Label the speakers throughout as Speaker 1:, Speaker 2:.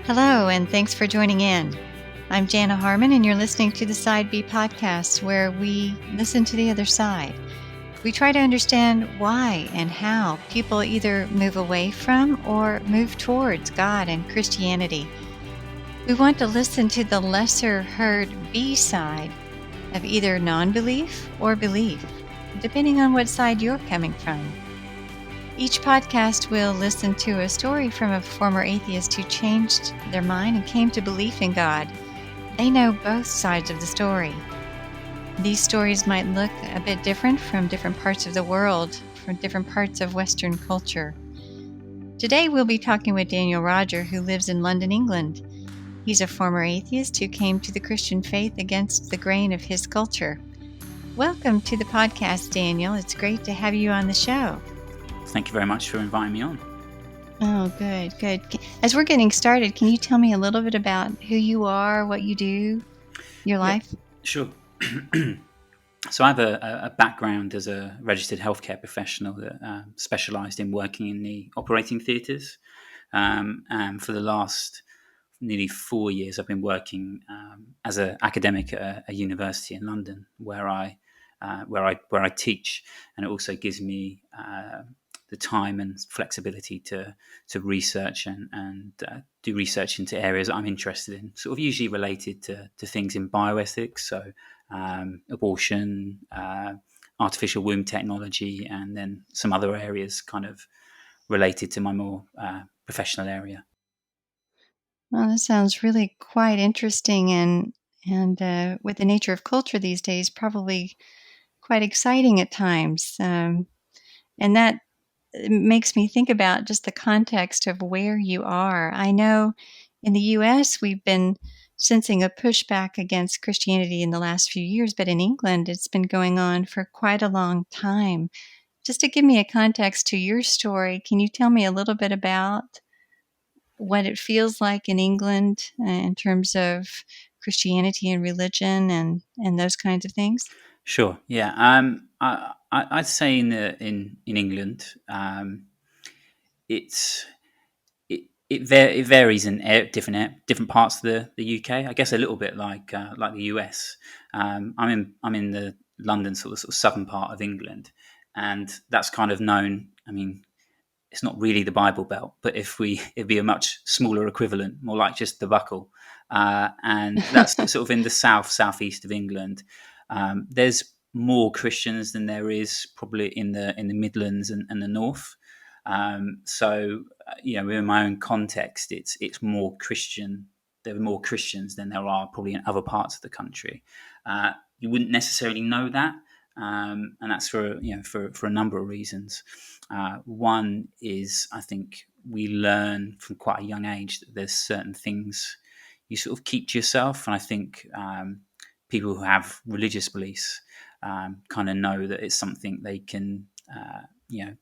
Speaker 1: Hello, and thanks for joining in. I'm Jana Harmon, and you're listening to the Side B podcast, where we listen to the other side. We try to understand why and how people either move away from or move towards God and Christianity. We want to listen to the lesser heard B side of either non-belief or belief, depending on what side you're coming from. Each podcast will listen to a story from a former atheist who changed their mind and came to belief in God. They know both sides of the story. These stories might look a bit different from different parts of the world, from different parts of Western culture. Today we'll be talking with Daniel Rodger, who lives in London, England. He's a former atheist who came to the Christian faith against the grain of his culture. Welcome to the podcast, Daniel. It's great to have you on the show.
Speaker 2: Thank you very much for inviting me on.
Speaker 1: Oh, good. As we're getting started, can you tell me a little bit about who you are, what you do, your life?
Speaker 2: Sure. So I have a background as a registered healthcare professional that specialised in working in the operating theatres. And for the last nearly 4 years, I've been working as an academic at a university in London, where I teach, and it also gives me the time and flexibility to research and do research into areas that I'm interested in, sort of usually related to things in bioethics, so abortion, artificial womb technology, and then some other areas kind of related to my more professional area.
Speaker 1: Well, that sounds really quite interesting, and with the nature of culture these days, probably quite exciting at times. And that makes me think about just the context of where you are. I know in the U.S. we've been sensing a pushback against Christianity in the last few years, but in England it's been going on for quite a long time. Just to give me a context to your story, can you tell me a little bit about what it feels like in England in terms of Christianity and religion and those kinds of things?
Speaker 2: Sure. Yeah. I'd say in England, it's it varies in different parts of the UK. I guess a little bit like the US. I'm in the London sort of southern part of England, and that's kind of known. I mean, it's not really the Bible Belt, but it'd be a much smaller equivalent, more like just the Buckle, and that's sort of in the southeast of England. There's more Christians than there is probably in the Midlands and the North. In my own context, it's more Christian. There are more Christians than there are probably in other parts of the country. You wouldn't necessarily know that, and that's for a number of reasons. One is, I think we learn from quite a young age that there's certain things you sort of keep to yourself, and I think people who have religious beliefs kind of know that it's something they can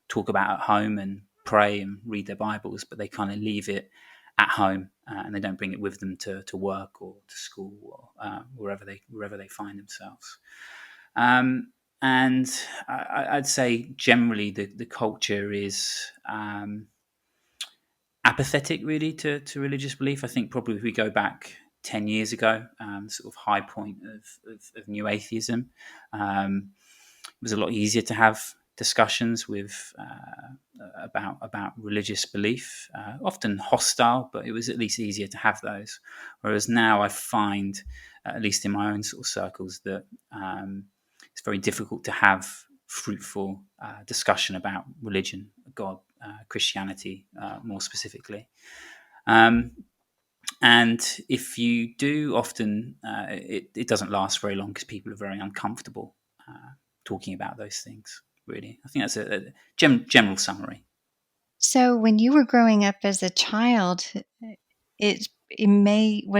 Speaker 2: talk about at home and pray and read their Bibles, but they kind of leave it at home and they don't bring it with them to work or to school or wherever they find themselves. And I'd say generally the culture is apathetic really to religious belief. I think probably if we go back 10 years ago, sort of high point of new atheism, it was a lot easier to have discussions with about religious belief, often hostile, but it was at least easier to have those. Whereas now I find, at least in my own sort of circles, that it's very difficult to have fruitful discussion about religion, God, Christianity, more specifically. And if you do, often it doesn't last very long because people are very uncomfortable talking about those things, really. I think that's a general summary.
Speaker 1: So when you were growing up as a child, was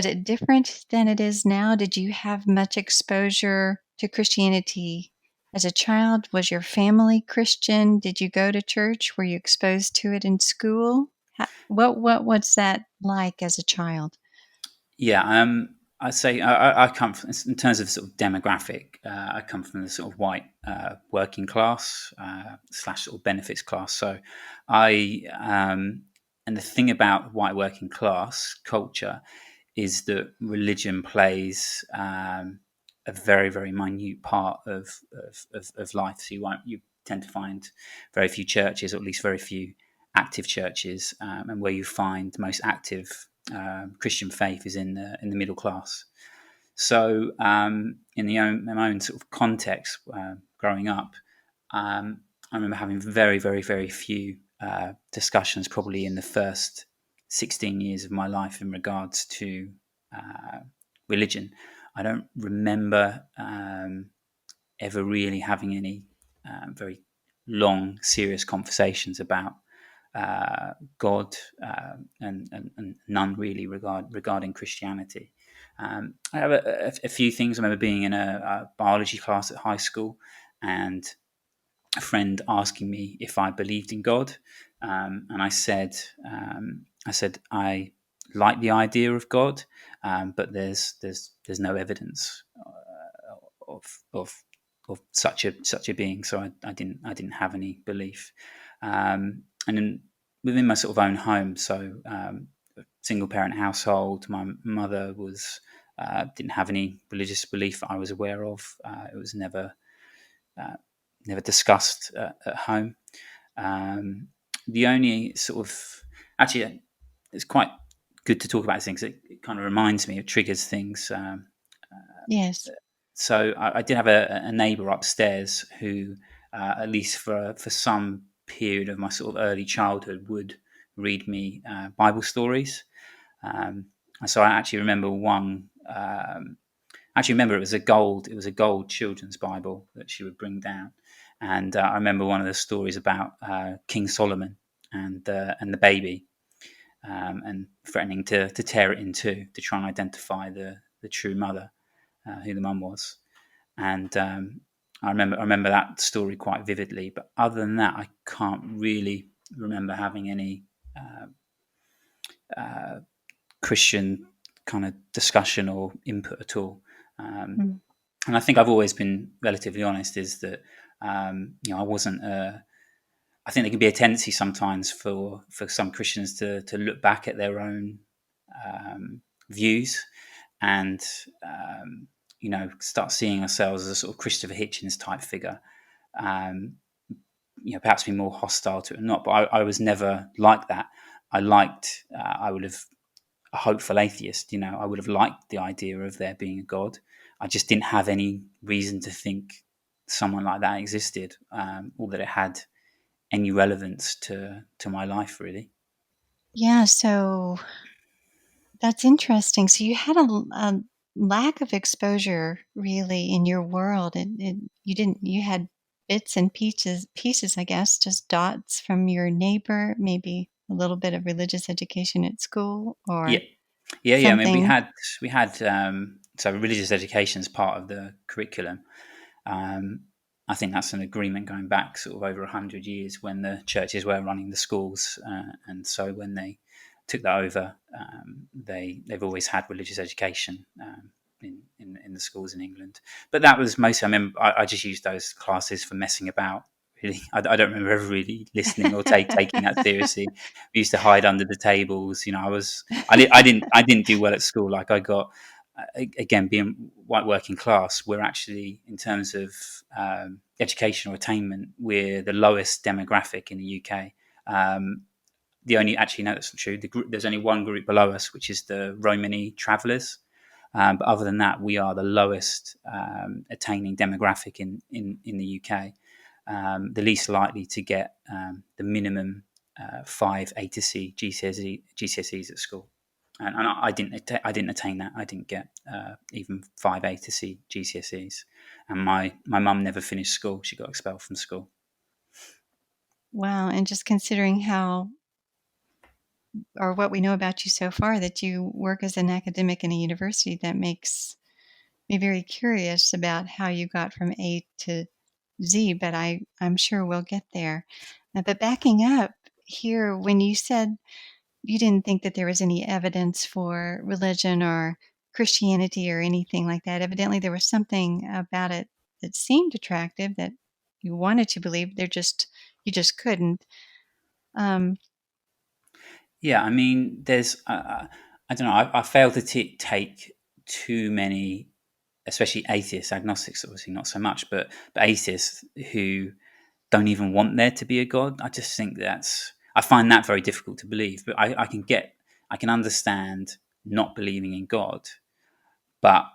Speaker 1: it different than it is now? Did you have much exposure to Christianity as a child? Was your family Christian? Did you go to church? Were you exposed to it in school? What's that like as a child?
Speaker 2: Yeah, I'd say I come from, in terms of sort of demographic, I come from the sort of white working class / sort of benefits class. So I and the thing about white working class culture is that religion plays a very, very minute part of life. So you tend to find very few churches, or at least very few active churches, and where you find the most active Christian faith is in the middle class. So, in my own sort of context, growing up, I remember having very, very, very few discussions, probably in the first 16 years of my life, in regards to uh, religion. I don't remember ever really having any very long, serious conversations about God, and none really regarding Christianity. I have a few things. I remember being in a biology class at high school, and a friend asking me if I believed in God, and I said I like the idea of God, but there's no evidence of of such a being. So I didn't have any belief, and then within my sort of own home. So single parent household. My mother was didn't have any religious belief that I was aware of. It was uh, never discussed at home. The only sort of actually, it's quite good to talk about these things. It kind of reminds me, it triggers things.
Speaker 1: Yes.
Speaker 2: So I did have a neighbour upstairs who, at least for some period of my sort of early childhood, would read me Bible stories. And so I actually remember one. Actually, remember it was a gold children's Bible that she would bring down, and I remember one of the stories about King Solomon and the baby, and threatening to tear it in two to try and identify the true mother, who the mum was. And I remember that story quite vividly. But other than that, I can't really remember having any Christian kind of discussion or input at all.
Speaker 1: Mm.
Speaker 2: And I think I've always been relatively honest. Is that I wasn't. I think there can be a tendency sometimes for some Christians to look back at their own views and start seeing ourselves as a sort of Christopher Hitchens type figure. Um, Perhaps be more hostile to it or not. But I was never like that. I would have a hopeful atheist. I would have liked the idea of there being a God. I just didn't have any reason to think someone like that existed, or that it had any relevance to my life, really.
Speaker 1: Yeah, so that's interesting. So you had a lack of exposure really in your world, and you didn't. You had bits and pieces, I guess, just dots from your neighbor, maybe a little bit of religious education at school,
Speaker 2: Yeah,
Speaker 1: or
Speaker 2: yeah. I mean, we
Speaker 1: something.
Speaker 2: had we had so religious education as part of the curriculum. Um, I think that's an agreement going back sort of over 100 years, when the churches were running the schools, and so when they took that over, they've always had religious education in the schools in England. But that was mostly, I remember, I just used those classes for messing about. Really, I don't remember ever really listening or taking that seriously. We used to hide under the tables. I didn't do well at school. Like I got, again, being white working class, we're actually, in terms of educational attainment, we're the lowest demographic in the UK. The only Actually, no, that's not true. There's only one group below us, which is the Romani travellers. But other than that, we are the lowest attaining demographic in the UK. The least likely to get the minimum five A to C GCSEs at school. And I didn't attain that. I didn't get even five A to C GCSEs. And my mum never finished school. She got expelled from school.
Speaker 1: Wow, and just considering how or what we know about you so far, that you work as an academic in a university, that makes me very curious about how you got from A to Z, but I'm sure we'll get there. But backing up here, when you said you didn't think that there was any evidence for religion or Christianity or anything like that, evidently there was something about it that seemed attractive, that you wanted to believe. You just couldn't. Um,
Speaker 2: Yeah, I mean, there's I don't know. I fail to take too many, especially atheists, agnostics, obviously not so much, but atheists who don't even want there to be a God. I just think I find that very difficult to believe. But I can understand not believing in God, but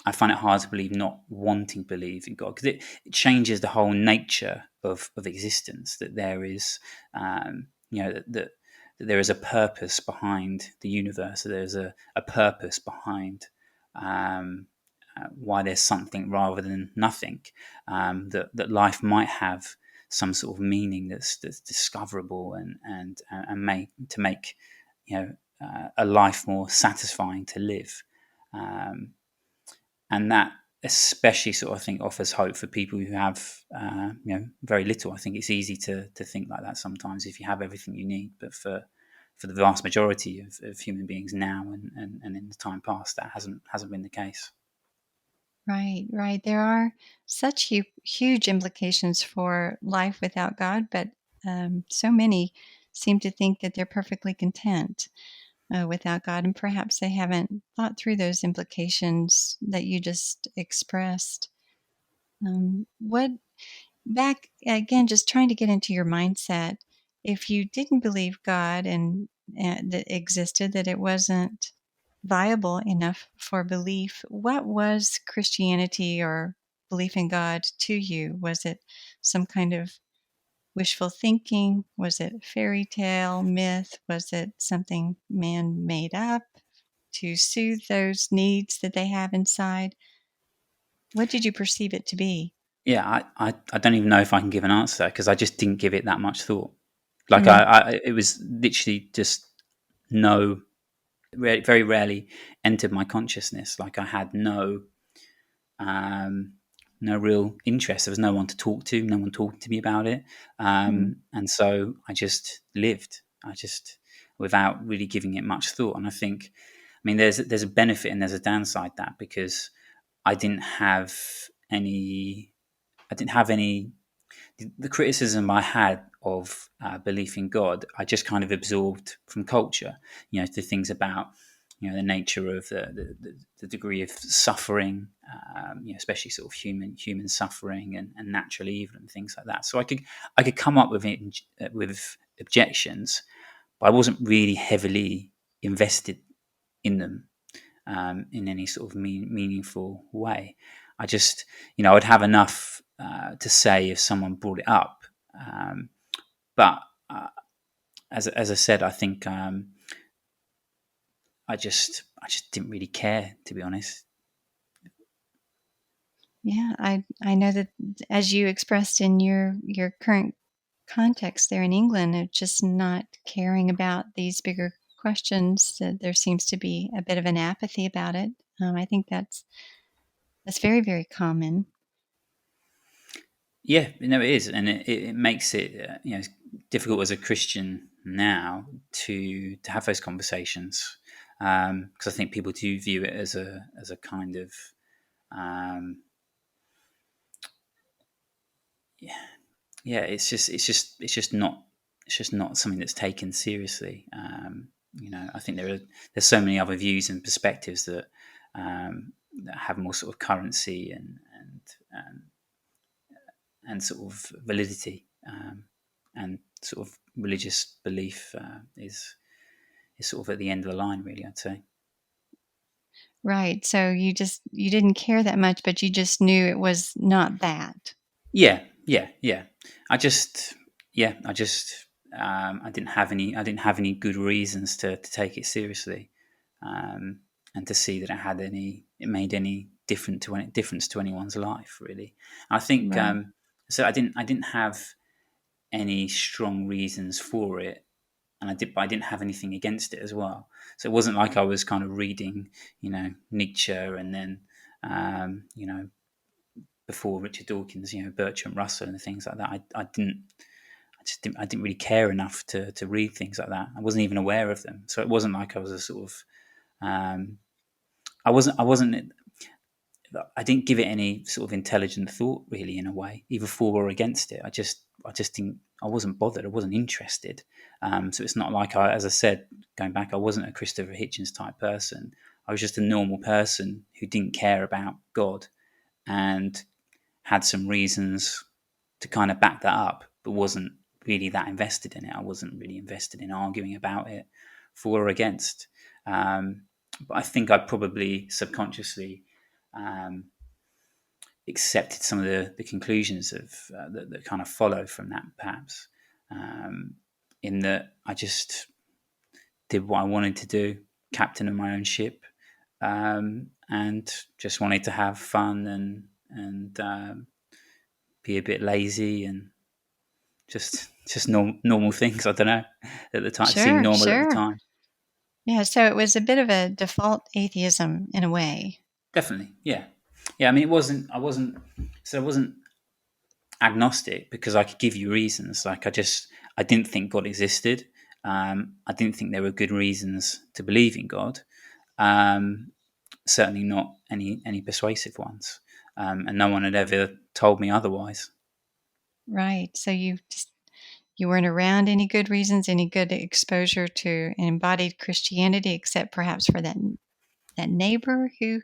Speaker 2: I find it hard to believe not wanting to believe in God, because it changes the whole nature of existence. That there is, that there is a purpose behind the universe. That there's a purpose behind why there's something rather than nothing. That life might have some sort of meaning that's discoverable and make a life more satisfying to live. Um, and that especially sort of I think offers hope for people who have very little. I think it's easy to think like that sometimes if you have everything you need, but for the vast majority of human beings now and in the time past, that hasn't been the case.
Speaker 1: Right, right. There are such huge implications for life without God, but so many seem to think that they're perfectly content without God, and perhaps they haven't thought through those implications that you just expressed. What back again, just trying to get into your mindset. If you didn't believe God and that existed, that it wasn't viable enough for belief, what was Christianity or belief in God to you? Was it some kind of wishful thinking? Was it fairy tale, myth? Was it something man made up to soothe those needs that they have inside? What did you perceive it to be?
Speaker 2: Yeah, I don't even know if I can give an answer because I just didn't give it that much thought. Like
Speaker 1: Mm,
Speaker 2: it was literally just no, very rarely entered my consciousness. Like I had um, no real interest. There was no one to talk to, no one talking to me about it,
Speaker 1: mm,
Speaker 2: and so I just lived. I just without really giving it much thought. And I think, I mean, there's a benefit and there's a downside to that because I didn't have any. I didn't have any the criticism I had of belief in God, I just kind of absorbed from culture. The things about the nature of the degree of suffering, especially sort of human suffering and natural evil and things like that. So I could come up with it with objections, but I wasn't really heavily invested in them in any sort of meaningful way. I just, I would have enough to say if someone brought it up. Um, but uh, as I said, I think I just didn't really care, to be honest.
Speaker 1: yeah, I know that as you expressed in your current context there in England of just not caring about these bigger questions, that there seems to be a bit of an apathy about it. I think that's very, very common.
Speaker 2: Yeah, no, it is, and it makes it difficult as a Christian now to have those conversations because I think people do view it as a kind of um, yeah, it's just not something that's taken seriously. I think there's so many other views and perspectives that have more sort of currency and sort of validity, and sort of religious belief is sort of at the end of the line, really. I'd say.
Speaker 1: Right. So you didn't care that much, but you just knew it was not that.
Speaker 2: Yeah. I just, I just, I didn't have any good reasons to take it seriously, and to see that it made any difference to anyone's life, really. I think,
Speaker 1: Right.
Speaker 2: so I didn't have any strong reasons for it, and but I didn't have anything against it as well. So it wasn't like I was kind of reading, Nietzsche and then, before Richard Dawkins, Bertrand Russell and things like that. I didn't really care enough to read things like that. I wasn't even aware of them. So it wasn't like I was a sort of, um, I wasn't, I didn't give it any sort of intelligent thought really in a way, either for or against it. I just didn't, I wasn't bothered. I wasn't interested. So it's not like as I said, going back, I wasn't a Christopher Hitchens type person. I was just a normal person who didn't care about God and had some reasons to kind of back that up, but wasn't really that invested in it. I wasn't really invested in arguing about it for or against. But I think I probably subconsciously um, accepted some of the conclusions of that kind of follow from that, perhaps, um, in that I just did what I wanted to do, captain of my own ship, and just wanted to have fun and be a bit lazy and just normal things. I don't know, at the time seemed
Speaker 1: Sure,
Speaker 2: normal at the
Speaker 1: sure.
Speaker 2: time.
Speaker 1: Yeah, so it was a bit of a default atheism in a way.
Speaker 2: Definitely, yeah, yeah. I mean, it wasn't. I wasn't agnostic because I could give you reasons. Like I didn't think God existed. I didn't think there were good reasons to believe in God. Um, Certainly not any persuasive ones, and no one had ever told me otherwise.
Speaker 1: Right. So you weren't around any good reasons, any good exposure to embodied Christianity, except perhaps for that neighbor who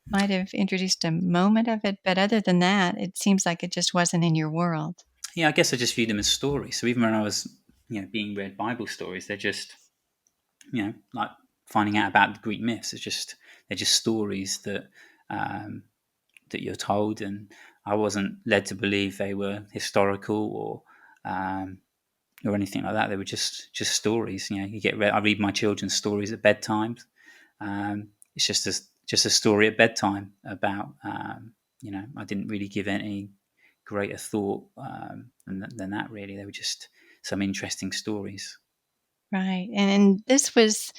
Speaker 1: might have introduced a moment of it. But other than that, it seems like it just wasn't in your world.
Speaker 2: Yeah, I guess I just viewed them as stories. So even when I was being read Bible stories, they're just like finding out about the Greek myths. They're just stories um, that you're told, and I wasn't led to believe they were historical um, or anything like that. They were just stories. I read my children's stories at bedtime. It's just a story at bedtime about I didn't really give any greater thought than that. Really, they were just some interesting stories.
Speaker 1: Right. And this was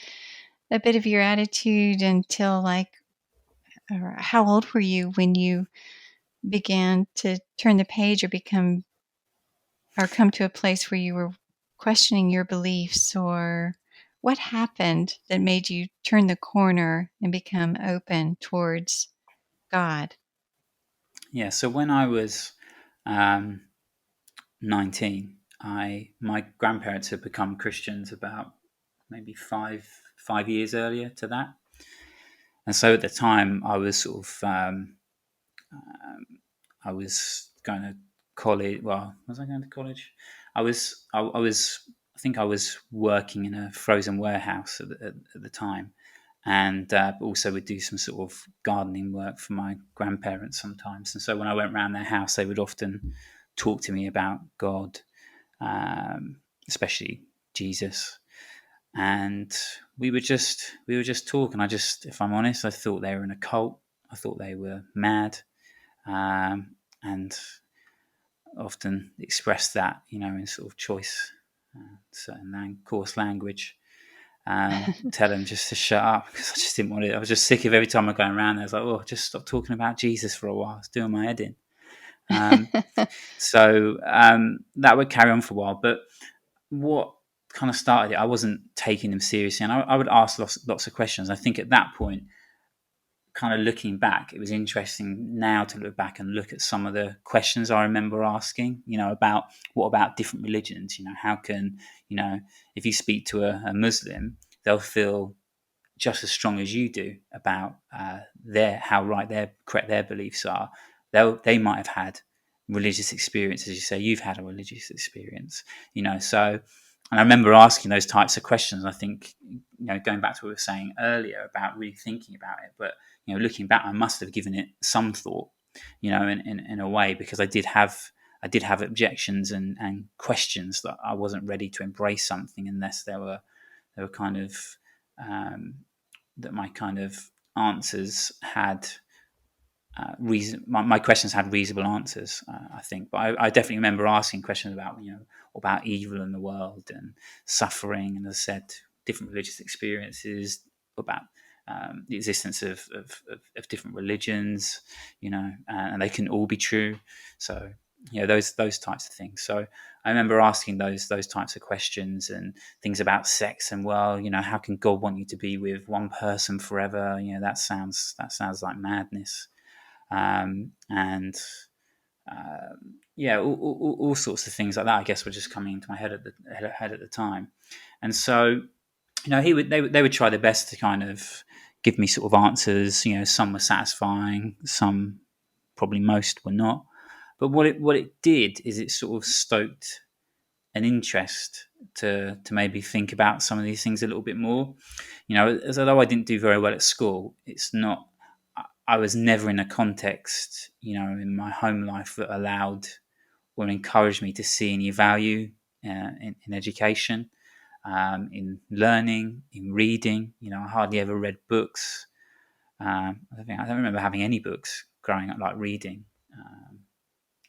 Speaker 1: a bit of your attitude until like, or how old were you when you began to turn the page or become or come to a place where you were questioning your beliefs, or what happened that made you turn the corner and become open towards God?
Speaker 2: Yeah. So when I was um, 19, my grandparents had become Christians about maybe five years earlier to that, and so at the time I was sort of I was going to college. Well, was I going to college? I think I was working in a frozen warehouse at the time, and also would do some sort of gardening work for my grandparents sometimes. And so when I went around their house, they would often talk to me about God, especially Jesus. And we were just talking. If I'm honest, I thought they were in a cult. I thought they were mad, and often expressed that in sort of choice, certain coarse language. Tell them just to shut up because I just didn't want it. I was just sick of every time I go around there. I was like, oh, just stop talking about Jesus for a while. It's doing my head in. So that would carry on for a while. But what kind of started it, I wasn't taking them seriously, and I would ask lots of questions. I think at that point, kind of looking back, it was interesting now to look back and look at some of the questions I remember asking, about what about different religions? How can, if you speak to a Muslim, they'll feel just as strong as you do about how right correct their beliefs are. They might have had religious experience, as you say, you've had a religious experience, so. And I remember asking those types of questions. I think, going back to what we were saying earlier about really thinking about it, but looking back, I must have given it some thought, in a way, because I did have objections and questions that I wasn't ready to embrace something unless there were kind of um, that my kind of answers had reason. My questions had reasonable answers, I think. But I definitely remember asking questions about evil in the world and suffering, and as I said, different religious experiences, about the existence of different religions, and they can all be true. So those types of things. So I remember asking those types of questions and things about sex and, well, how can God want you to be with one person forever? That sounds like madness. And yeah, all sorts of things like that, I guess, were just coming into my head at the time. And so they would try their best to kind of give me sort of answers. Some were satisfying, some, probably most, were not. But what it did is it sort of stoked an interest to maybe think about some of these things a little bit more. As although I didn't do very well at school, it's not. I was never in a context, in my home life that allowed or encouraged me to see any value in education, in learning, in reading. I hardly ever read books. I don't remember having any books growing up, like reading,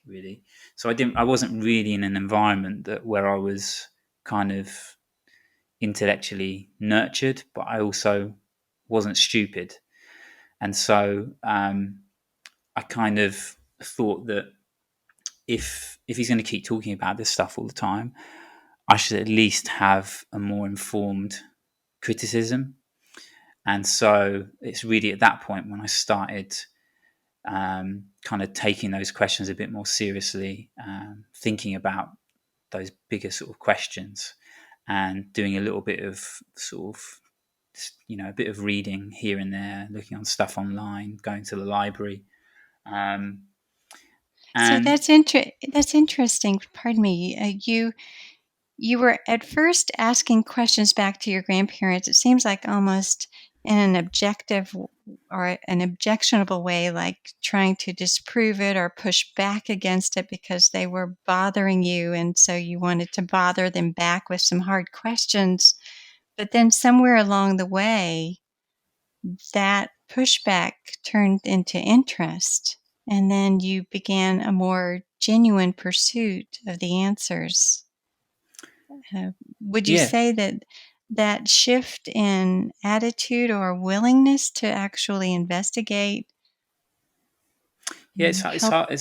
Speaker 2: really. So I wasn't really in an environment where I was kind of intellectually nurtured, but I also wasn't stupid. And so I kind of thought that if he's going to keep talking about this stuff all the time, I should at least have a more informed criticism. And so it's really at that point when I started kind of taking those questions a bit more seriously, thinking about those bigger sort of questions, and doing a little bit of sort of, a bit of reading here and there, looking on stuff online, going to the library.
Speaker 1: So
Speaker 2: And
Speaker 1: that's interesting. Pardon me. You were at first asking questions back to your grandparents. It seems like almost in an objective or an objectionable way, like trying to disprove it or push back against it because they were bothering you, and so you wanted to bother them back with some hard questions. But then somewhere along the way, that pushback turned into interest, and then you began a more genuine pursuit of the answers. Uh, would you
Speaker 2: yeah,
Speaker 1: say that that shift in attitude or willingness to actually investigate
Speaker 2: yeah, it's
Speaker 1: help?
Speaker 2: hard.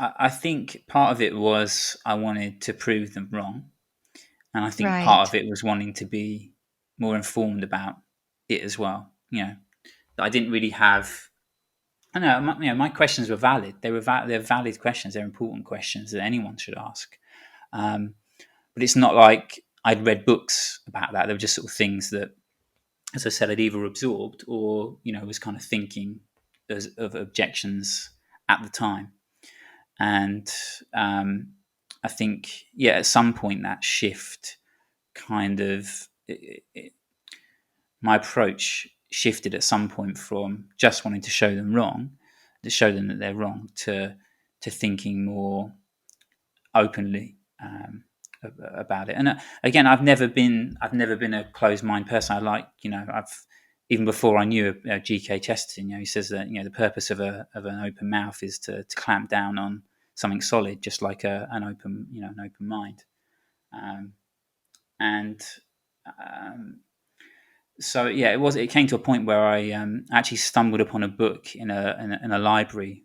Speaker 2: I think part of it was I wanted to prove them wrong, and I think part
Speaker 1: Right.
Speaker 2: of it was wanting to be more informed about it as well. That I didn't really have. I know, my questions were valid. They're valid questions. They're important questions that anyone should ask. Um, but it's not like I'd read books about that. They were just sort of things that, as I said, I'd either absorbed or was kind of thinking of objections at the time. And I think, at some point that shift kind of my approach shifted at some point from just wanting to show them that they're wrong, to thinking more openly about it. And again, I've never been a closed mind person. I like, I've, even before I knew G.K. Chesterton, he says that the purpose of an open mouth is to clamp down on something solid, just like an open mind. And so it came to a point where I actually stumbled upon a book in a library,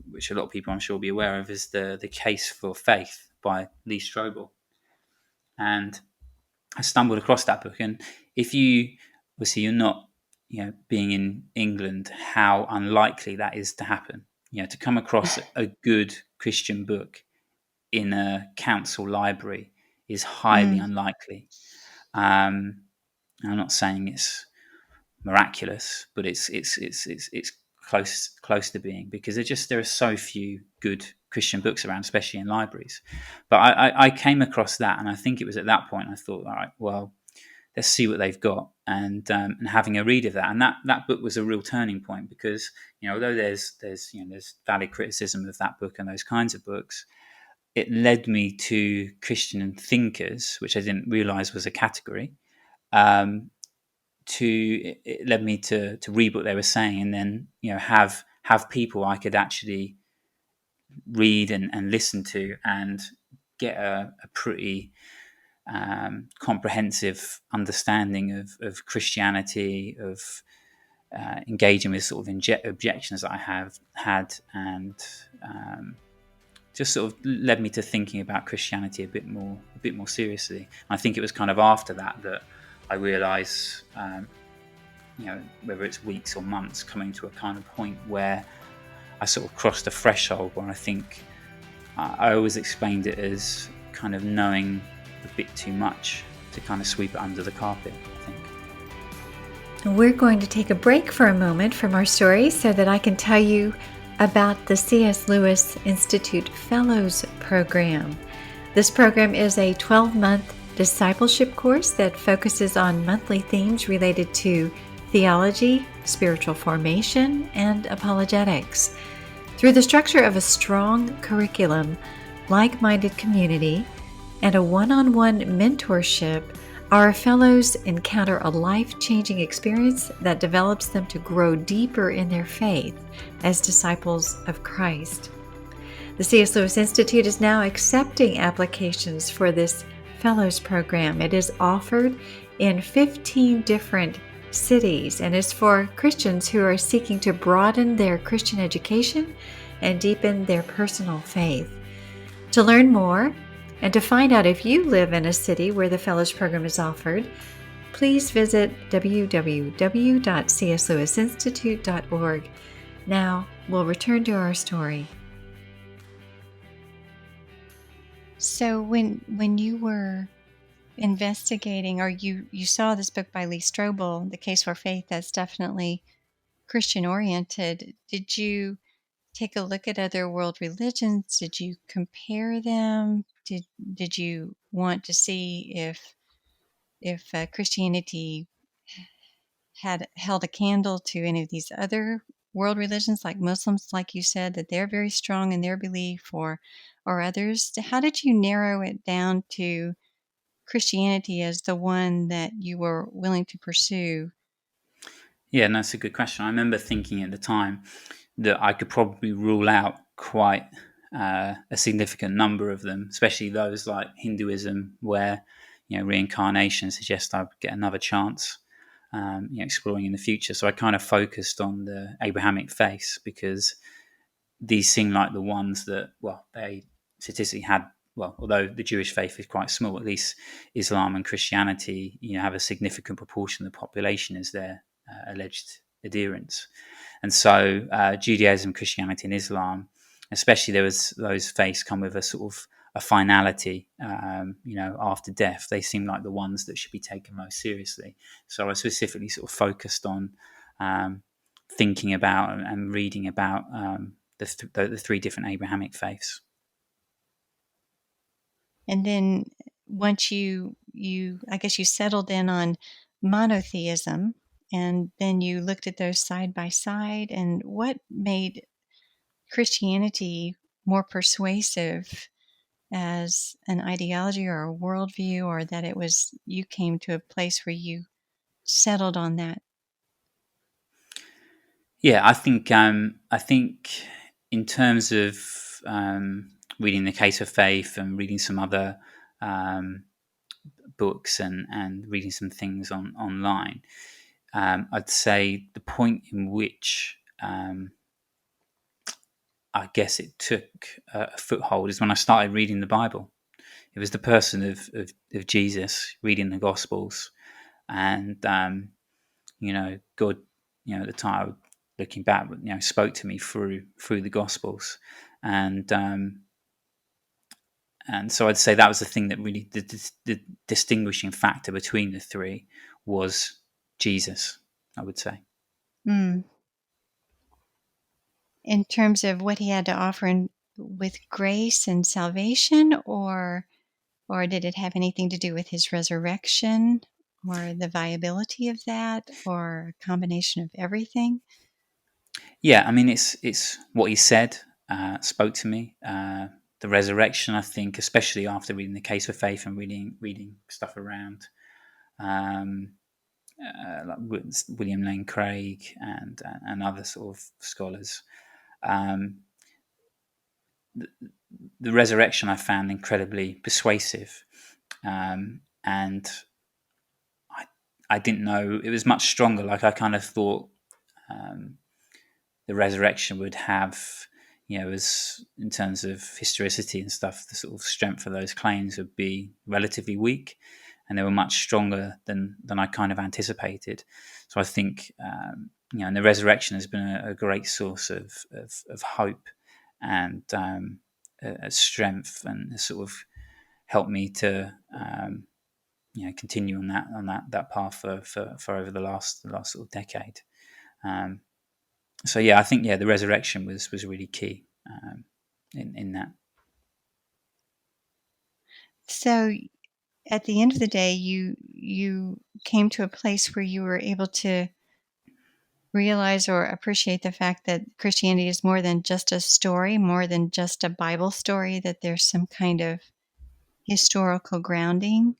Speaker 2: which a lot of people I'm sure will be aware of, is the Case for Faith by Lee Strobel. And I stumbled across that book, and if you obviously, you're not, being in England, how unlikely that is to happen. To come across a good Christian book in a council library is highly
Speaker 1: Mm.
Speaker 2: unlikely. I'm not saying it's miraculous, but it's close to being, because there are so few good Christian books around, especially in libraries. But I came across that, and I think it was at that point I thought, all right, well, let's see what they've got, and having a read of that, and that book was a real turning point, because although there's valid criticism of that book and those kinds of books, it led me to Christian thinkers, which I didn't realize was a category. It led me to read what they were saying, and then have people I could actually read and listen to, and get a pretty comprehensive understanding of Christianity, of engaging with sort of objections that I have had, and just sort of led me to thinking about Christianity a bit more seriously. And I think it was kind of after that I realised, whether it's weeks or months, coming to a kind of point where I sort of crossed a threshold where I think I always explained it as kind of knowing a bit too much, to kind of sweep it under the carpet, I think.
Speaker 1: We're going to take a break for a moment from our story so that I can tell you about the C.S. Lewis Institute Fellows Program. This program is a 12-month discipleship course that focuses on monthly themes related to theology, spiritual formation, and apologetics. Through the structure of a strong curriculum, like-minded community, and a one-on-one mentorship, our fellows encounter a life-changing experience that develops them to grow deeper in their faith as disciples of Christ. The C.S. Lewis Institute is now accepting applications for this Fellows Program. It is offered in 15 different cities and is for Christians who are seeking to broaden their Christian education and deepen their personal faith. To learn more and to find out if you live in a city where the Fellows Program is offered, please visit www.cslewisinstitute.org. Now, we'll return to our story. So when you were investigating, or you saw this book by Lee Strobel, The Case for Faith, that's definitely Christian-oriented, did you take a look at other world religions? Did you compare them? Did you want to see if Christianity had held a candle to any of these other world religions, like Muslims, like you said, that they're very strong in their belief, or others? How did you narrow it down to Christianity as the one that you were willing to pursue?
Speaker 2: Yeah, and that's a good question. I remember thinking at the time that I could probably rule out quite a significant number of them, especially those like Hinduism, where reincarnation suggests I would get another chance, exploring in the future. So I kind of focused on the Abrahamic faiths because these seem like the ones that, well, they statistically had. Well, although the Jewish faith is quite small, at least Islam and Christianity, have a significant proportion of the population as their alleged adherents. And so Judaism, Christianity, and Islam, especially those faiths come with a sort of a finality, after death. They seem like the ones that should be taken most seriously. So I specifically sort of focused on thinking about and reading about the three different Abrahamic faiths.
Speaker 1: And then once you I guess you settled in on monotheism, and then you looked at those side by side, and what made Christianity more persuasive as an ideology or a worldview, or that you came to a place where you settled on that?
Speaker 2: Yeah, I think in terms of reading the Case of Faith and reading some other books and reading some things online, I'd say the point in which I guess it took a foothold is when I started reading the Bible. It was the person of Jesus reading the Gospels, and God, at the time, looking back, spoke to me through the Gospels, and so I'd say that was the thing that really the distinguishing factor between the three was Jesus, I would say.
Speaker 1: Mm. In terms of what he had to offer with grace and salvation, or did it have anything to do with his resurrection, or the viability of that, or a combination of everything?
Speaker 2: Yeah, I mean, it's what he said spoke to me. The resurrection, I think, especially after reading the Case for Faith and reading stuff around like William Lane Craig and other sort of scholars. The resurrection I found incredibly persuasive, and I didn't know it was much stronger. Like I kind of thought the resurrection would have, as in terms of historicity and stuff, the sort of strength of those claims would be relatively weak, and they were much stronger than I kind of anticipated. So I think, and the resurrection has been a great source of hope and strength, and has sort of helped me to continue on that path for over the last sort of decade. So yeah, I think the resurrection was really key in that.
Speaker 1: So at the end of the day, you came to a place where you were able to realize or appreciate the fact that Christianity is more than just a story, more than just a Bible story, that there's some kind of historical grounding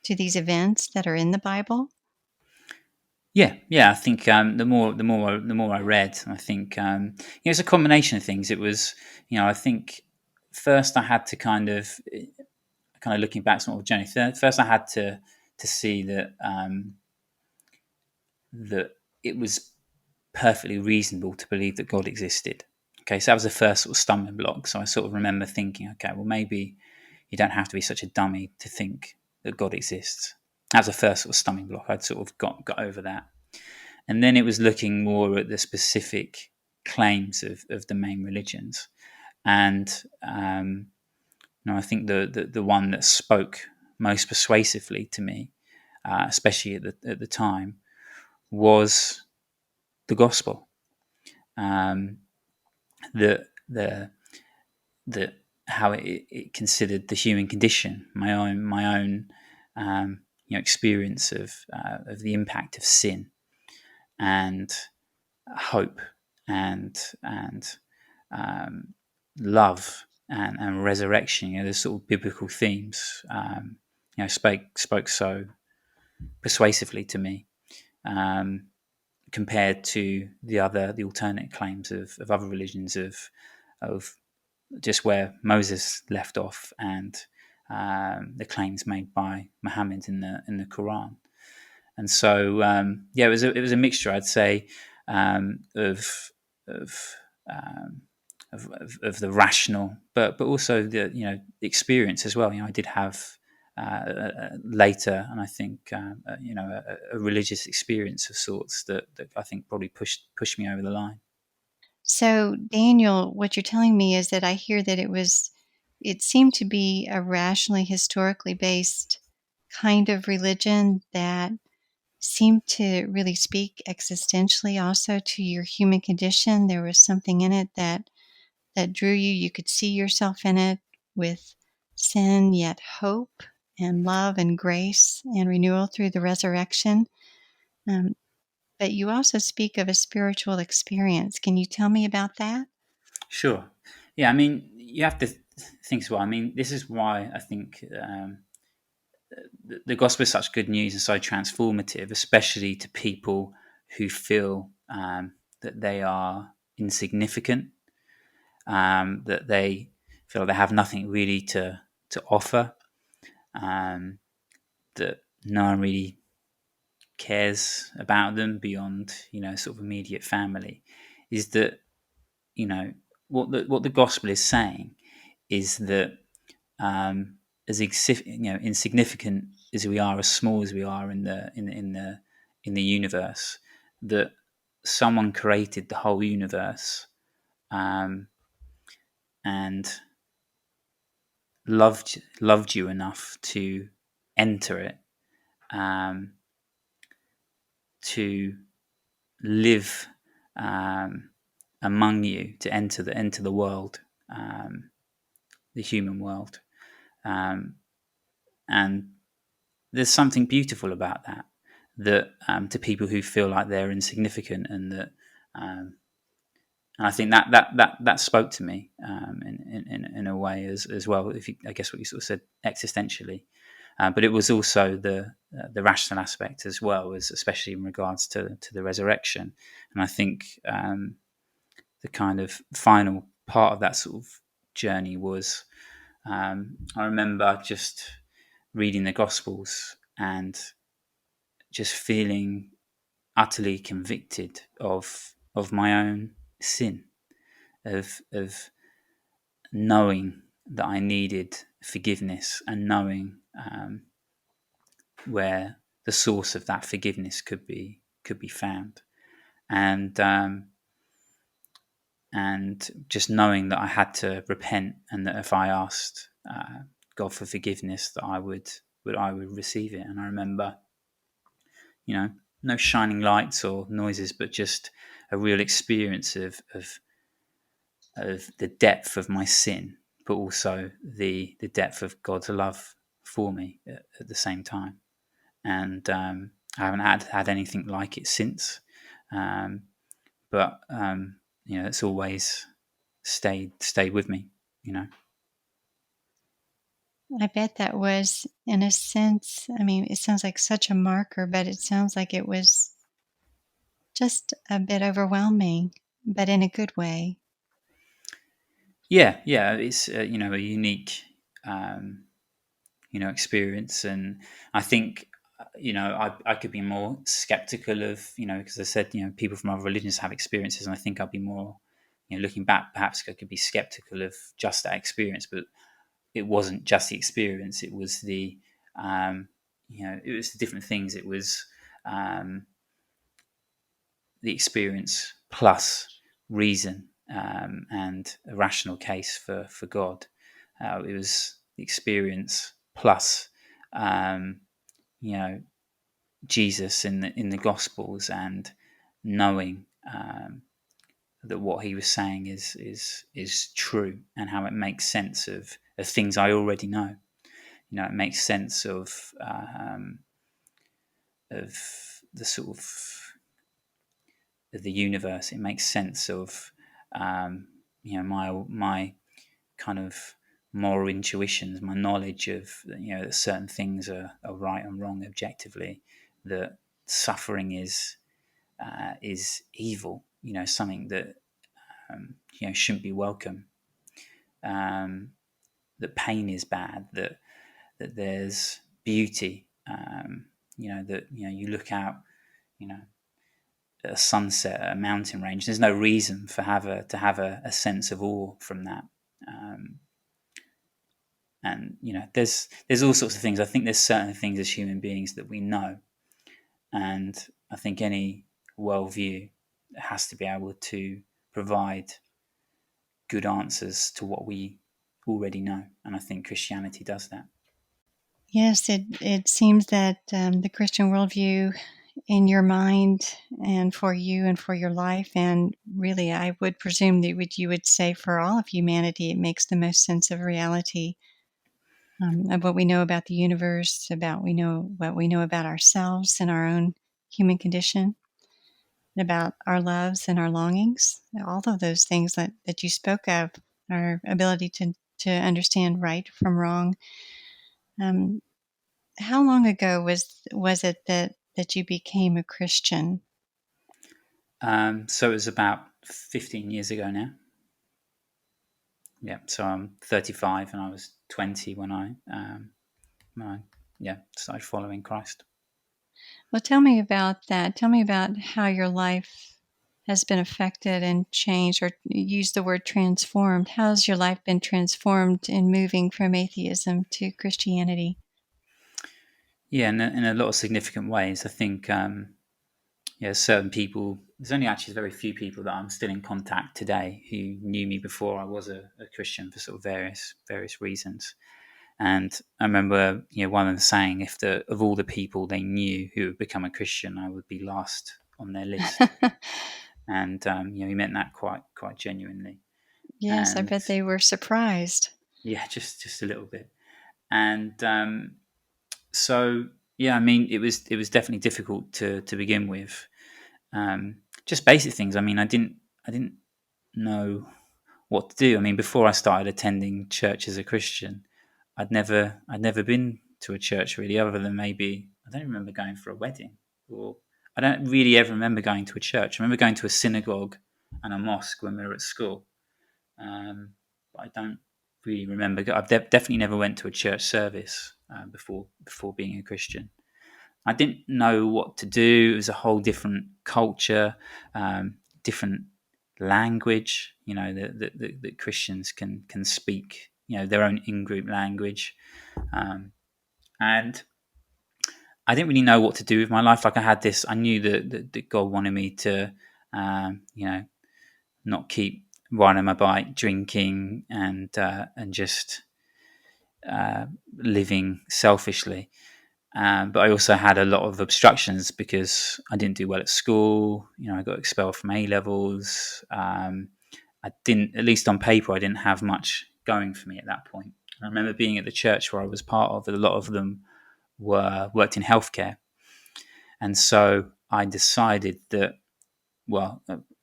Speaker 1: to these events that are in the Bible.
Speaker 2: Yeah. I think the more I read, I think it's a combination of things. It was, I think first I had to kind of looking back sort of journey. First, I had to see that it was perfectly reasonable to believe that God existed. Okay, so that was the first sort of stumbling block. So I sort of remember thinking, okay, well maybe you don't have to be such a dummy to think that God exists. That was the first sort of stumbling block. I'd sort of got over that. And then it was looking more at the specific claims of the main religions. And I think the one that spoke most persuasively to me, especially at the time, was the gospel. The how it considered the human condition, my own experience of the impact of sin and hope and love and resurrection. The sort of biblical themes. Spoke so persuasively to me, compared to the alternate claims of other religions of just where Moses left off and the claims made by Muhammad in the Quran. And so it was a mixture, I'd say, of of, um, of the rational, but also the experience as well. I did have later, and I think a religious experience of sorts that I think probably pushed me over the line.
Speaker 1: So, Daniel, what you're telling me is that I hear that it seemed to be a rationally, historically based kind of religion that seemed to really speak existentially also to your human condition. There was something in it that drew you. You could see yourself in it with sin, yet hope and love and grace and renewal through the resurrection. Um, but you also speak of a spiritual experience. Can you tell me about that?
Speaker 2: Sure. Yeah, I mean, you have to think as well. I mean, this is why I think the gospel is such good news and so transformative, especially to people who feel that they are insignificant, that they feel they have nothing really to offer, that no one really cares about them beyond sort of immediate family. Is that what the gospel is saying is that as insignificant as we are, as small as we are in the universe, that someone created the whole universe, and loved you enough to enter it, to live among you, to enter the world, the human world, and there's something beautiful about that. That to people who feel like they're insignificant, and I think that spoke to me in a way as well. If I guess what you sort of said existentially, but it was also the rational aspect as well, as especially in regards to the resurrection. And I think the kind of final part of that sort of journey was I remember just reading the Gospels and just feeling utterly convicted of my own sin, of knowing that I needed forgiveness and knowing where the source of that forgiveness could be found, and just knowing that I had to repent, and that if I asked God for forgiveness, that I would I would receive it. And I remember, no shining lights or noises, but just a real experience of the depth of my sin, but also the depth of God's love for me at the same time. And I haven't had anything like it since. Um, but it's always stayed with me.
Speaker 1: I bet that was, in a sense, I mean, it sounds like such a marker, but it sounds like it was just a bit overwhelming, but in a good way.
Speaker 2: Yeah, it's a unique experience, and I think I could be more skeptical of because I said people from other religions have experiences, and I think I'd be more looking back, perhaps I could be skeptical of just that experience, but it wasn't just the experience; it was it was the different things. It was um, the experience plus reason and a rational case for God. It was the experience plus um, you know Jesus in the Gospels, and knowing that what he was saying is true, and how it makes sense of things I already know. It makes sense of the sort of the universe. It makes sense of my kind of moral intuitions, my knowledge of that certain things are right and wrong objectively, that suffering is evil, something that shouldn't be welcome, that pain is bad, that there's beauty, that you look out, you know at a sunset at a mountain range. There's no reason to have a sense of awe from that. Um, and there's all sorts of things. I think there's certain things as human beings that we know, and I think any worldview has to be able to provide good answers to what we already know, and I think Christianity does that.
Speaker 1: Yes, it seems that the Christian worldview in your mind and for you and for your life, and really, I would presume that you would say for all of humanity, it makes the most sense of reality, of what we know about the universe, about what we know about ourselves and our own human condition, about our loves and our longings, all of those things that you spoke of, our ability to understand right from wrong. Um, how long ago was it that you became a Christian?
Speaker 2: So it was about 15 years ago now. Yeah, so I'm 35, and I was 20 when I started following Christ.
Speaker 1: Well, tell me about that. Tell me about how your life has been affected and changed, or use the word transformed. How's your life been transformed in moving from atheism to Christianity?
Speaker 2: Yeah, in a lot of significant ways. I think certain people. There's only actually very few people that I'm still in contact today who knew me before I was a Christian for sort of various reasons. And I remember, one of them saying, if of all the people they knew who had become a Christian, I would be last on their list. And he meant that quite genuinely.
Speaker 1: Yes, I
Speaker 2: And
Speaker 1: bet they were surprised.
Speaker 2: yeah, just a little bit. And so yeah, I mean, it was definitely difficult to begin with. Just basic things. I mean, I didn't know what to do. I mean, before I started attending church as a Christian, I'd never been to a church really, other than maybe I don't remember going for a wedding, or I don't really ever remember going to a church. I remember going to a synagogue and a mosque when we were at school, but I don't really remember. I've definitely never went to a church service before being a Christian. I didn't know what to do. It was a whole different culture, different language. That Christians can speak. Their own in-group language, and I didn't really know what to do with my life. Like I had this. I knew that God wanted me to, not keep riding my bike, drinking, and just living selfishly. But I also had a lot of obstructions because I didn't do well at school. I got expelled from A levels. I didn't, at least on paper, I didn't have much going for me at that point. I remember being at the church where I was part of. A lot of them worked in healthcare, and so I decided that, well,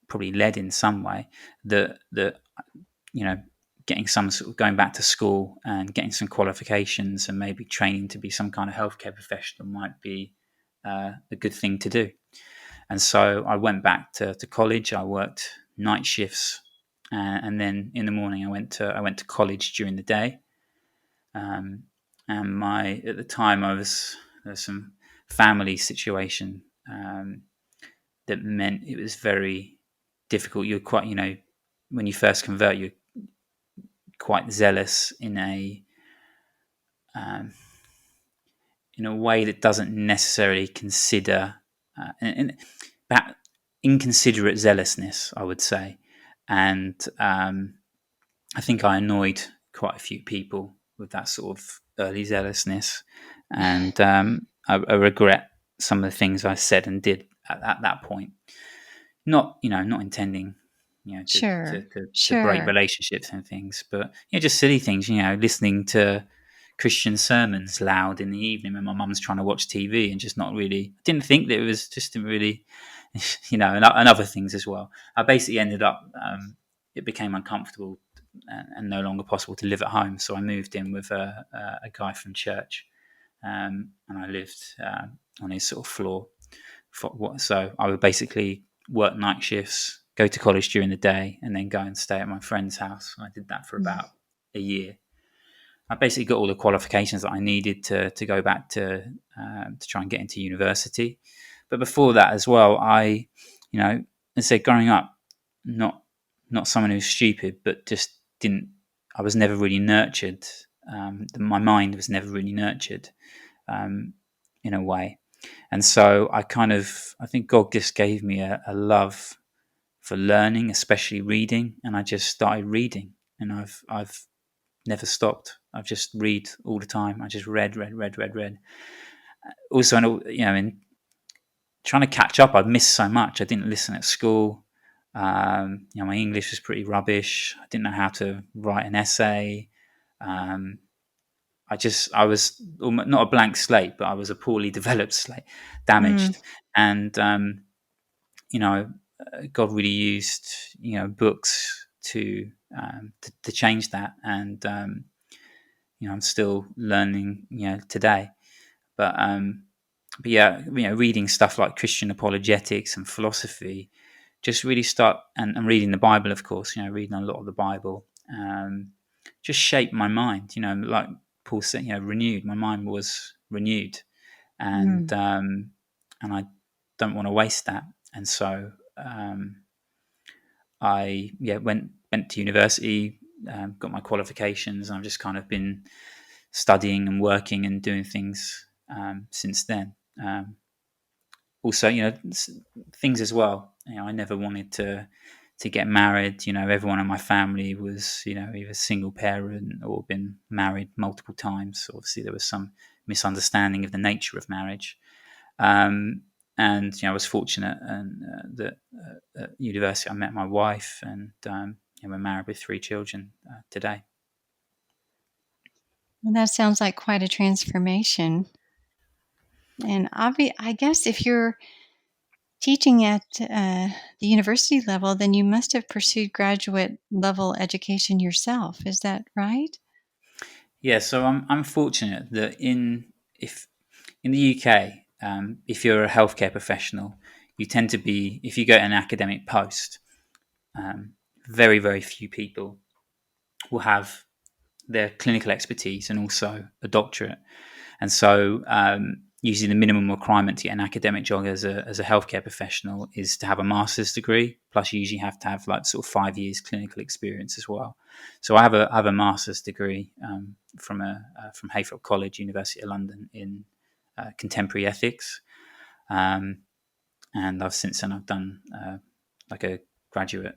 Speaker 2: probably led in some way, that you know, getting some sort of going back to school and getting some qualifications and maybe training to be some kind of healthcare professional might be a good thing to do. And so I went back to college. I worked night shifts, and then in the morning I went to college during the day. And at the time there was some family situation that meant it was very difficult. You're quite, when you first convert, you're quite zealous um, in a way that doesn't necessarily consider that inconsiderate zealousness, I would say. And I think I annoyed quite a few people with that sort of early zealousness, and I regret some of the things I said and did at that point. Not intending,
Speaker 1: Sure,
Speaker 2: to break
Speaker 1: sure.
Speaker 2: relationships and things, but just silly things. Listening to Christian sermons loud in the evening when my mum's trying to watch TV and just not really. Didn't think that it was just really, and other things as well. I basically ended up. It became uncomfortable and no longer possible to live at home, so I moved in with a guy from church, and I lived on his sort of floor. So I would basically work night shifts, go to college during the day, and then go and stay at my friend's house. I did that for about a year. I basically got all the qualifications that I needed to go back to try and get into university. But before that as well, as I said, growing up, not not someone who's stupid, but just didn't. I was never really nurtured. My mind was never really nurtured um, in a way. And so I think God just gave me a love for learning, especially reading, and I just started reading, and I've never stopped. I've just read all the time. I just read, read, read, read, read. Also, in trying to catch up, I've missed so much. I didn't listen at school. My English was pretty rubbish. I didn't know how to write an essay. Um, I was not a blank slate, but I was a poorly developed slate,
Speaker 1: Mm.
Speaker 2: damaged. And you know, God really used books to change that. And I'm still learning today. But yeah, reading stuff like Christian apologetics and philosophy, just really start and reading the Bible, of course. Reading a lot of the Bible, just shaped my mind. Like Paul said, renewed. My mind was renewed, and
Speaker 1: Mm.
Speaker 2: I don't want to waste that. And so I went to university, got my qualifications, and I've just kind of been studying and working and doing things since then. Also, things as well. I never wanted to get married. Everyone in my family was either single parent or been married multiple times. So obviously, there was some misunderstanding of the nature of marriage. And I was fortunate and that at university I met my wife, and we're married with 3 children today.
Speaker 1: Well, that sounds like quite a transformation. And I guess if you're teaching at the university level, then you must have pursued graduate level education yourself. Is that right?
Speaker 2: Yeah, so I'm fortunate that if in the UK, if you're a healthcare professional, you tend to be, if you go to an academic post, um, very very few people will have their clinical expertise and also a doctorate. And so, usually the minimum requirement to get an academic job as a healthcare professional is to have a master's degree. Plus, you usually have to have like sort of 5 years clinical experience as well. So, I have a master's degree from Hayfield College, University of London, in contemporary ethics, um, and I've since then I've done like a graduate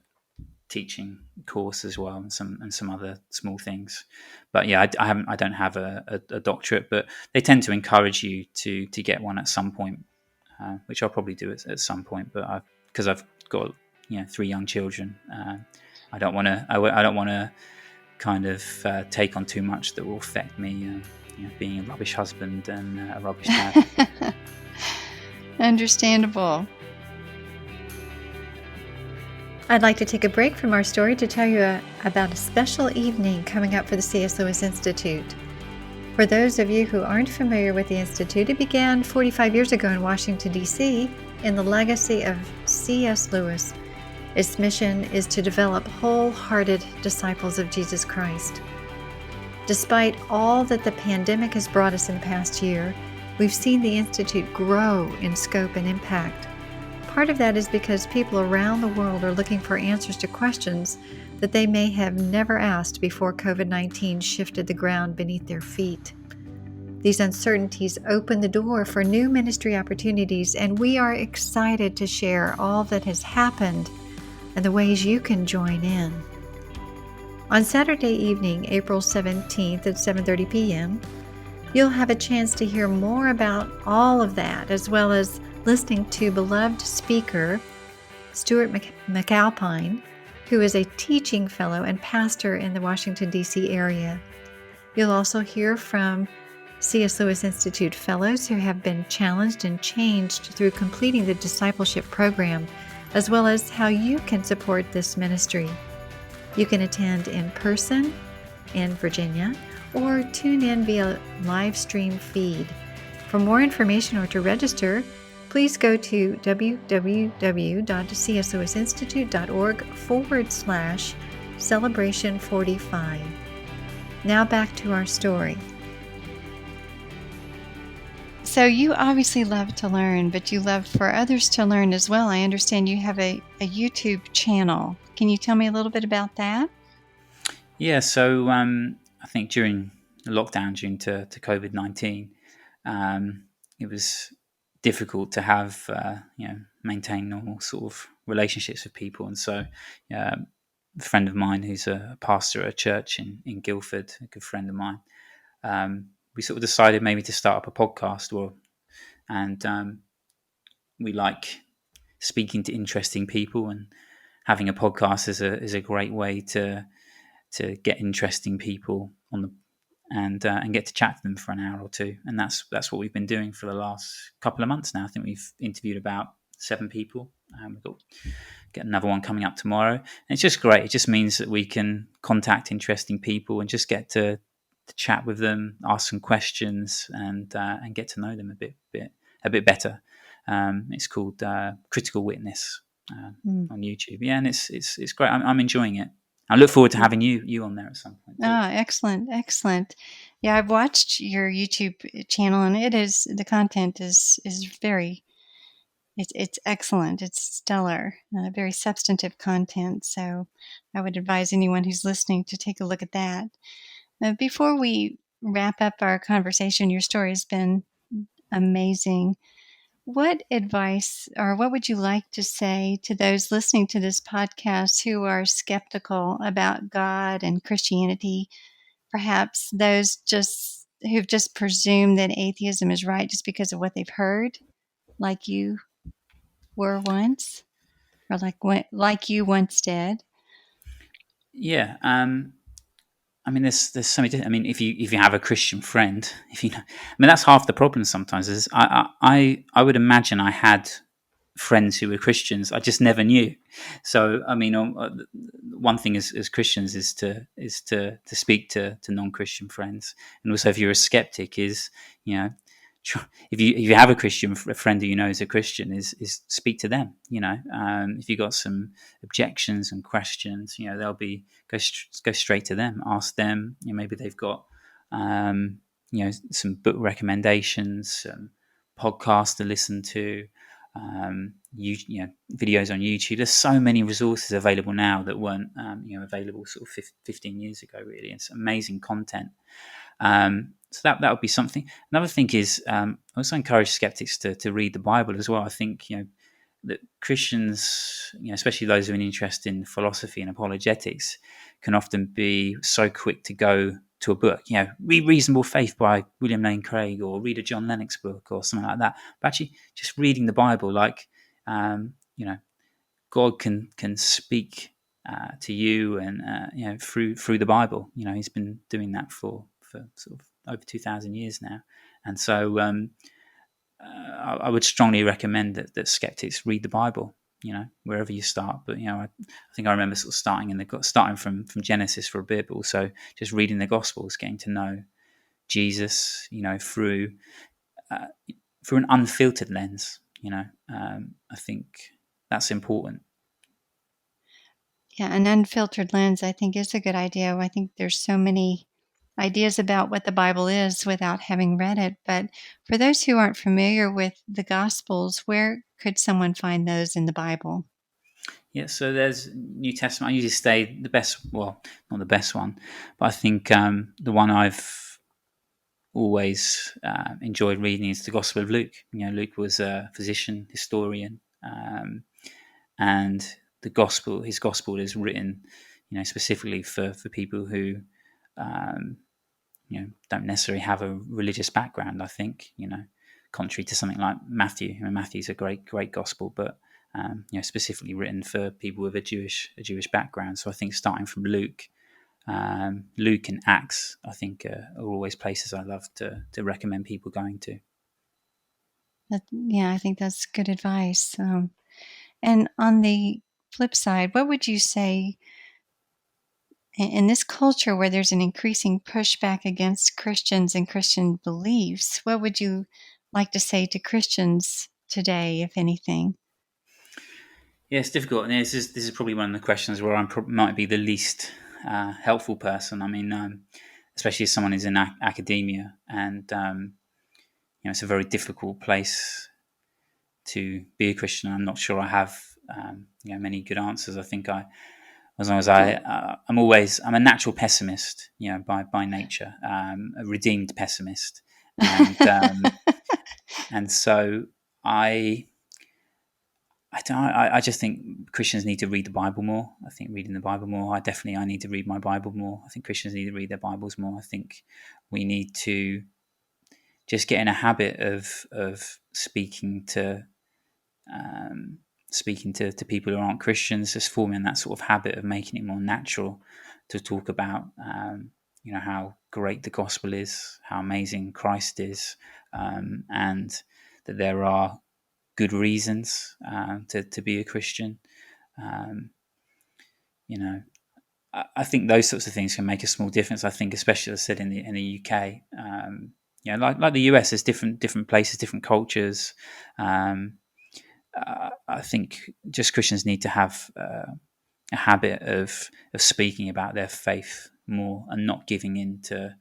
Speaker 2: teaching course as well, and some other small things. But yeah, I don't have a doctorate, but they tend to encourage you to get one at some point, which I'll probably do at some point. But because I've got 3 young children, I don't want to. I don't want to kind of take on too much that will affect me. Being a rubbish husband and a rubbish dad.
Speaker 1: Understandable. I'd like to take a break from our story to tell you about a special evening coming up for the C.S. Lewis Institute. For those of you who aren't familiar with the Institute, it began 45 years ago in Washington, D.C., in the legacy of C.S. Lewis. Its mission is to develop wholehearted disciples of Jesus Christ. Despite all that the pandemic has brought us in the past year, we've seen the Institute grow in scope and impact. Part of that is because people around the world are looking for answers to questions that they may have never asked before COVID-19 shifted the ground beneath their feet. These uncertainties open the door for new ministry opportunities, and we are excited to share all that has happened and the ways you can join in. On Saturday evening, April 17th at 7:30 p.m., you'll have a chance to hear more about all of that, as well as listening to beloved speaker Stuart McAlpine, who is a teaching fellow and pastor in the Washington, D.C. area. You'll also hear from C.S. Lewis Institute fellows who have been challenged and changed through completing the discipleship program, as well as how you can support this ministry. You can attend in person in Virginia or tune in via live stream feed. For more information or to register, please go to www.cslewisinstitute.org/celebration45. Now back to our story. So you obviously love to learn, but you love for others to learn as well. I understand you have a YouTube channel. Can you tell me a little bit about that?
Speaker 2: Yeah, so I think during the lockdown, due to COVID-19, it was difficult to have maintain normal sort of relationships with people, and so a friend of mine who's a pastor at a church in Guildford, a good friend of mine, we sort of decided maybe to start up a podcast, and we like speaking to interesting people, and having a podcast is a great way to get interesting people on the and get to chat to them for an hour or two, and that's what we've been doing for the last couple of months now. I think we've interviewed about 7 people. We've got get another one coming up tomorrow, and it's just great. It just means that we can contact interesting people and just get to chat with them, ask some questions, and get to know them a bit better. It's called Critical Witness on YouTube. Yeah, and it's great. I'm enjoying it. I look forward to having you on there at some point too.
Speaker 1: Excellent. Yeah, I've watched your YouTube channel, and the content is very, it's excellent. It's stellar, very substantive content. So I would advise anyone who's listening to take a look at that. Before we wrap up our conversation, your story has been amazing. What advice or what would you like to say to those listening to this podcast who are skeptical about God and Christianity? Perhaps those who've just presumed that atheism is right just because of what they've heard, like you were once, or like you once did.
Speaker 2: Yeah, I mean, there's so many. I mean, if you have a Christian friend, that's half the problem. Sometimes is I would imagine I had friends who were Christians. I just never knew. So I mean, one thing as Christians is to speak to non-Christian friends, and also if you're a skeptic, is if you have a Christian friend who you know is a Christian, is speak to them. If you got some objections and questions, they'll be go straight to them, ask them. Maybe they've got some book recommendations, some podcasts to listen to, videos on YouTube. There's so many resources available now that weren't available sort of 15 years ago. Really, it's amazing content. So that would be something. Another thing is I also encourage skeptics to read the Bible as well. I think that Christians, especially those who are interested in philosophy and apologetics, can often be so quick to go to a book. Read Reasonable Faith by William Lane Craig, or read a John Lennox book or something like that. But actually, just reading the Bible, God can speak to you, and through the Bible. He's been doing that for sort of over 2,000 years now, and so I would strongly recommend that skeptics read the Bible. Wherever you start, but I think I remember sort of starting from Genesis for a bit, but also just reading the Gospels, getting to know Jesus, through an unfiltered lens. I think that's important.
Speaker 1: Yeah, an unfiltered lens, I think, is a good idea. I think there's so many ideas about what the Bible is without having read it. But for those who aren't familiar with the Gospels, where could someone find those in the Bible?
Speaker 2: Yeah, so there's New Testament. I usually say the best, well, not the best one, but I think the one I've always enjoyed reading is the Gospel of Luke. Luke was a physician, historian, and his gospel is written, specifically for people who, don't necessarily have a religious background. I think, contrary to something like Matthew. Matthew's a great gospel, but specifically written for people with a Jewish background. So I think starting from Luke and Acts, I think are always places I love to recommend people going to.
Speaker 1: Yeah, I think that's good advice. And on the flip side, what would you say in this culture where there's an increasing pushback against Christians and Christian beliefs? What would you like to say to Christians today, if anything?
Speaker 2: Yeah, it's difficult, and this is probably one of the questions where I might be the least helpful person. I mean, especially as someone who's in academia, and it's a very difficult place to be a Christian. I'm not sure I have many good answers. I think as long as I'm a natural pessimist, by nature, a redeemed pessimist, and and so I just think Christians need to read the Bible more. I think reading the Bible more. I need to read my Bible more. I think Christians need to read their Bibles more. I think we need to just get in a habit of speaking to people who aren't Christians, just forming that sort of habit of making it more natural to talk about how great the gospel is, how amazing Christ is, and that there are good reasons to be a Christian. Um, I think those sorts of things can make a small difference. I think, especially as I said in the UK, like the US, there's different places, different cultures. I think just Christians need to have a habit of speaking about their faith more and not giving in to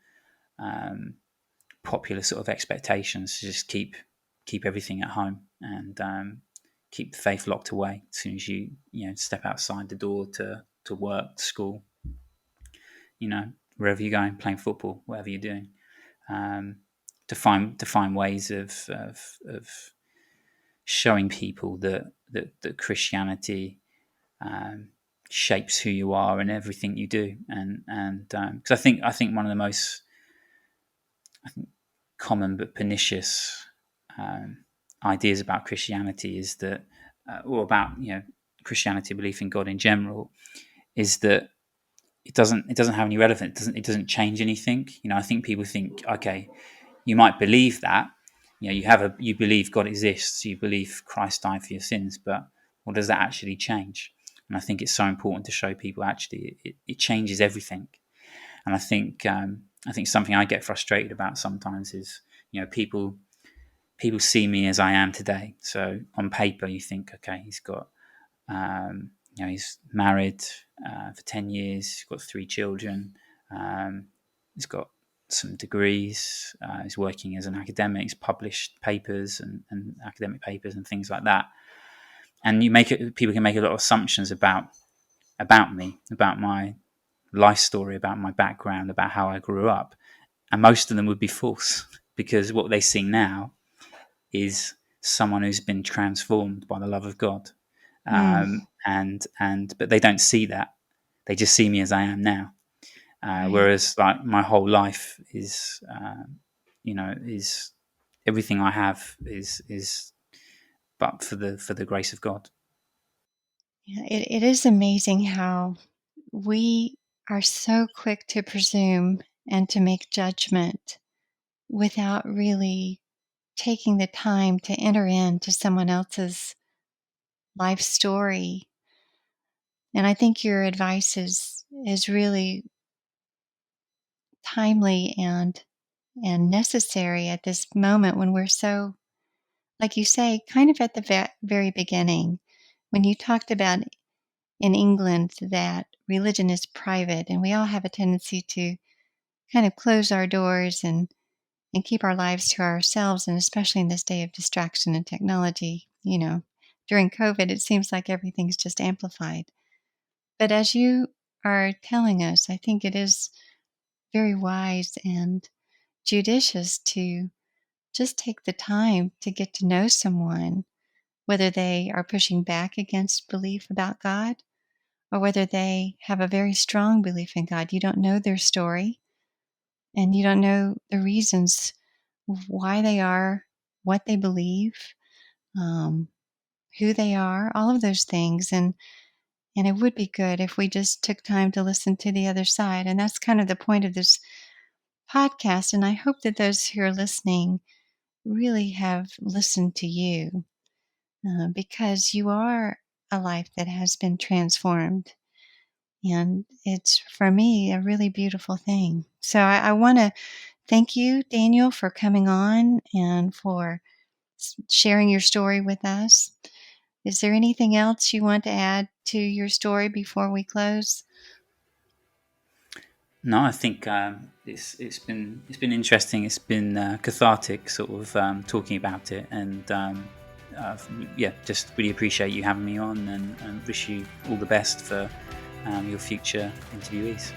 Speaker 2: popular sort of expectations. Just keep everything at home, and keep the faith locked away as soon as you step outside the door to work, school, wherever you're going, playing football, whatever you're doing, to find ways of showing people that Christianity shapes who you are and everything you do, and because I think one of the most common but pernicious ideas about Christianity is that, or about Christianity, belief in God in general, is that it doesn't have any relevance. It doesn't change anything. I think people think, okay, you might believe that, you believe God exists, you believe Christ died for your sins, but what does that actually change? And I think it's so important to show people actually it changes everything. And I think something I get frustrated about sometimes is people see me as I am today. So on paper, you think, okay, he's got he's married for 10 years, he's got 3 children, he's got some degrees, he's working as an academic, he's published papers and academic papers and things like that. And people can make a lot of assumptions about me, about my life story, about my background, about how I grew up. And most of them would be false, because what they see now is someone who's been transformed by the love of God.
Speaker 1: Mm,
Speaker 2: But they don't see that. They just see me as I am now.
Speaker 1: right.
Speaker 2: Whereas like my whole life is, is everything I have is but for the grace of God.
Speaker 1: Yeah, it is amazing how we are so quick to presume and to make judgment without really taking the time to enter into someone else's life story. And I think your advice is really timely and necessary at this moment when we're so, like you say, kind of at the very beginning. When you talked about in England that religion is private, and we all have a tendency to kind of close our doors and keep our lives to ourselves, and especially in this day of distraction and technology, during COVID, it seems like everything's just amplified. But as you are telling us, I think it is very wise and judicious to just take the time to get to know someone, whether they are pushing back against belief about God or whether they have a very strong belief in God. You don't know their story and you don't know the reasons why they are what they believe, um, who they are, all of those things. And it would be good if we just took time to listen to the other side. And that's kind of the point of this podcast. And I hope that those who are listening really have listened to you, because you are a life that has been transformed. And it's, for me, a really beautiful thing. So I want to thank you, Daniel, for coming on and for sharing your story with us. Is there anything else you want to add to your story before we close?
Speaker 2: No, I think it's been interesting. It's been cathartic, sort of talking about it, and yeah, just really appreciate you having me on, and wish you all the best for your future interviewees.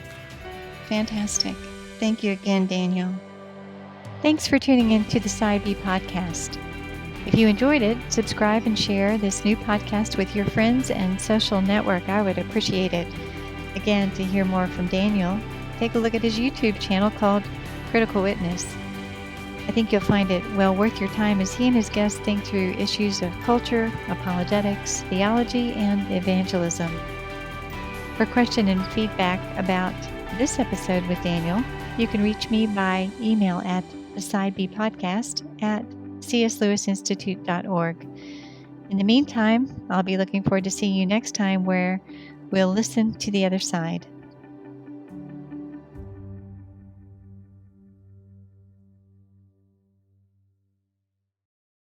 Speaker 1: Fantastic. Thank you again, Daniel. Thanks for tuning in to the Side B podcast. If you enjoyed it, subscribe and share this new podcast with your friends and social network. I would appreciate it. Again, to hear more from Daniel, take a look at his YouTube channel called Critical Witness. I think you'll find it well worth your time as he and his guests think through issues of culture, apologetics, theology, and evangelism. For question and feedback about this episode with Daniel, you can reach me by email at thesidebpodcast@cslewisinstitute.org. In the meantime, I'll be looking forward to seeing you next time where we'll listen to the other side.